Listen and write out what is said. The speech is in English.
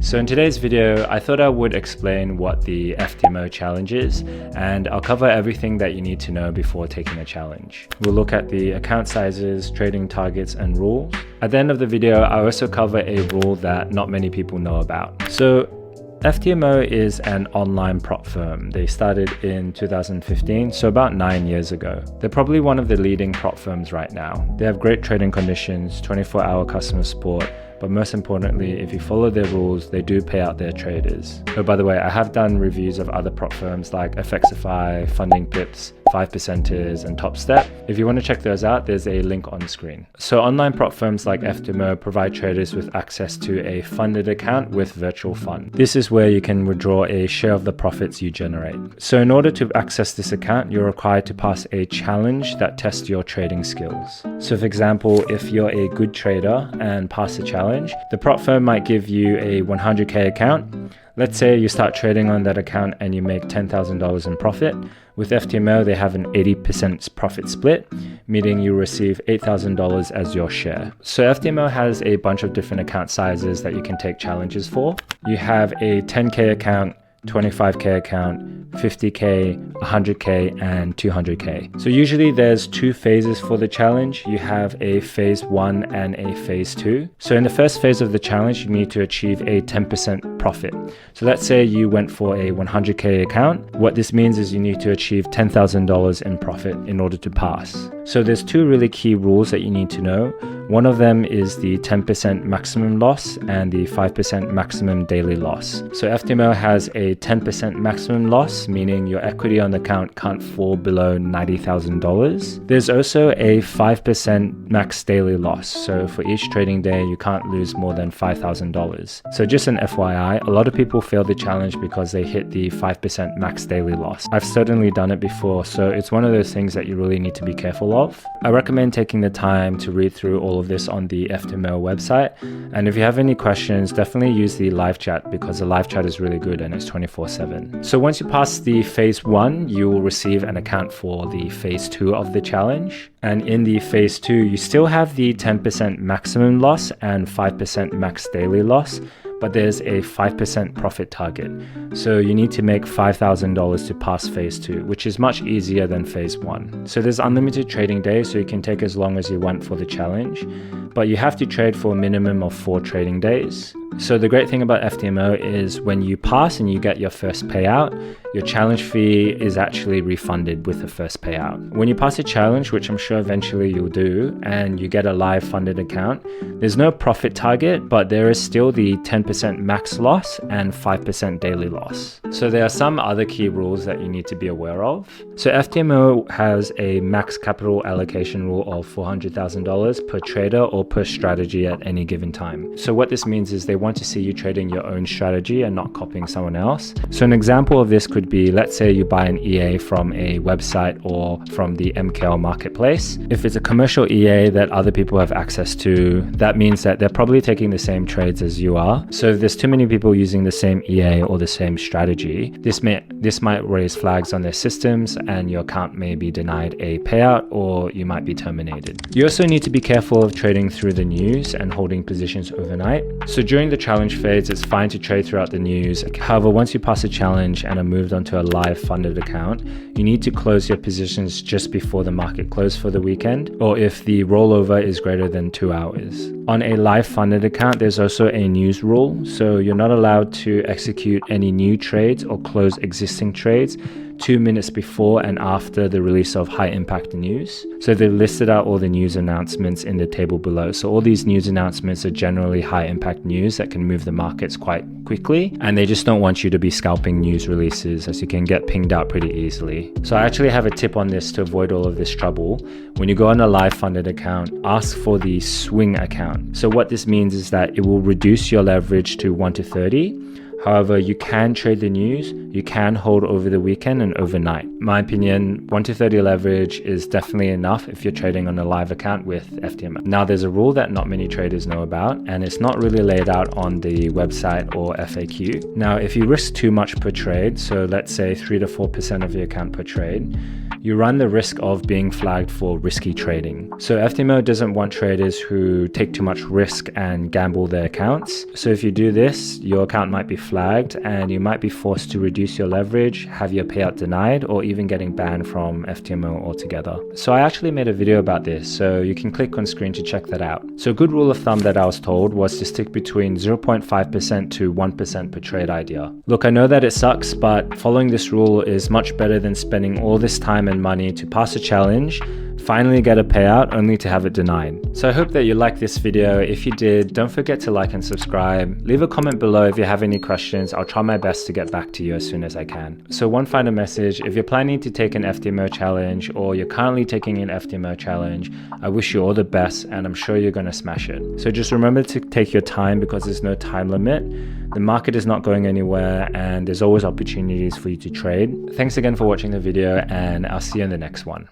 So in today's video, I thought I would explain what the FTMO challenge is, and I'll cover everything that you need to know before taking a challenge. We'll look at the account sizes, trading targets, and rules. At the end of the video, I also cover a rule that not many people know about. So FTMO is an online prop firm. They started in 2015, so about 9 years ago. They're probably one of the leading prop firms right now. They have great trading conditions, 24-hour customer support, but most importantly, if you follow their rules, they do pay out their traders. Oh, by the way, I have done reviews of other prop firms like FXify, Funding Pips, 5%ers, and Top Step. If you want to check those out, there's a link on screen. So online prop firms like FTMO provide traders with access to a funded account with virtual fund. This is where you can withdraw a share of the profits you generate. So in order to access this account, you're required to pass a challenge that tests your trading skills. So for example, if you're a good trader and pass the challenge, the prop firm might give you a 100K account. Let's say you start trading on that account and you make $10,000 in profit. With FTMO, they have an 80% profit split, meaning you receive $8,000 as your share. So FTMO has a bunch of different account sizes that you can take challenges for. You have a 10K account, 25K account, 50K, 100K, and 200K. So usually there's two phases for the challenge. You have a phase 1 and a phase 2. So in the first phase of the challenge, you need to achieve a 10% profit. So let's say you went for a 100K account. What this means is you need to achieve $10,000 in profit in order to pass. So there's two really key rules that you need to know. One of them is the 10% maximum loss and the 5% maximum daily loss. So FTMO has a 10% maximum loss, meaning your equity on the account can't fall below $90,000. There's also a 5% max daily loss. So for each trading day, you can't lose more than $5,000. So just an FYI, a lot of people fail the challenge because they hit the 5% max daily loss. I've certainly done it before, so it's one of those things that you really need to be careful of. I recommend taking the time to read through all of this on the FTMO website. And if you have any questions, definitely use the live chat because the live chat is really good and it's 24/7. So once you pass the phase 1, you will receive an account for the phase 2 of the challenge. And in the phase 2, you still have the 10% maximum loss and 5% max daily loss, but there's a 5% profit target. So you need to make $5,000 to pass phase 2, which is much easier than phase 1. So there's unlimited trading days, so you can take as long as you want for the challenge, but you have to trade for a minimum of 4 trading days. So the great thing about FTMO is when you pass and you get your first payout, your challenge fee is actually refunded with the first payout. When you pass a challenge, which I'm sure eventually you'll do, and you get a live funded account, there's no profit target, but there is still the 10% max loss and 5% daily loss. So there are some other key rules that you need to be aware of. So FTMO has a max capital allocation rule of $400,000 per trader or per strategy at any given time. So what this means is they want to see you trading your own strategy and not copying someone else. So an example of this could be, let's say you buy an EA from a website or from the MKL marketplace. If it's a commercial EA that other people have access to, that means that they're probably taking the same trades as you are. So if there's too many people using the same EA or the same strategy, this might raise flags on their systems and your account may be denied a payout or you might be terminated. You also need to be careful of trading through the news and holding positions overnight. So during the challenge phase, it's fine to trade throughout the news. However, once you pass a challenge and are moved onto a live funded account, you need to close your positions just before the market close for the weekend, or if the rollover is greater than 2 hours. On a live funded account, there's also a news rule. So you're not allowed to execute any new trades or close existing trades 2 minutes before and after the release of high impact news. So they've listed out all the news announcements in the table below. So all these news announcements are generally high impact news that can move the markets quite quickly, and they just don't want you to be scalping news releases as you can get pinged out pretty easily. So I actually have a tip on this to avoid all of this trouble. When you go on a live funded account, ask for the swing account. So what this means is that it will reduce your leverage to 1 to 30. However, you can trade the news, you can hold over the weekend and overnight. In my opinion, 1 to 30 leverage is definitely enough if you're trading on a live account with FTMO. Now, there's a rule that not many traders know about, and it's not really laid out on the website or FAQ. Now, if you risk too much per trade, so let's say 3 to 4% of your account per trade, you run the risk of being flagged for risky trading. So FTMO doesn't want traders who take too much risk and gamble their accounts. So if you do this, your account might be flagged and you might be forced to reduce your leverage, have your payout denied, or even getting banned from FTMO altogether. So I actually made a video about this, so you can click on screen to check that out. So a good rule of thumb that I was told was to stick between 0.5% to 1% per trade idea. Look, I know that it sucks, but following this rule is much better than spending all this time and money to pass a challenge, finally get a payout only to have it denied. So I hope that you liked this video. If you did, don't forget to like and subscribe. Leave a comment below if you have any questions. I'll try my best to get back to you as soon as I can. So one final message, if you're planning to take an FTMO challenge or you're currently taking an FTMO challenge, I wish you all the best and I'm sure you're going to smash it. So just remember to take your time because there's no time limit. The market is not going anywhere and there's always opportunities for you to trade. Thanks again for watching the video and I'll see you in the next one.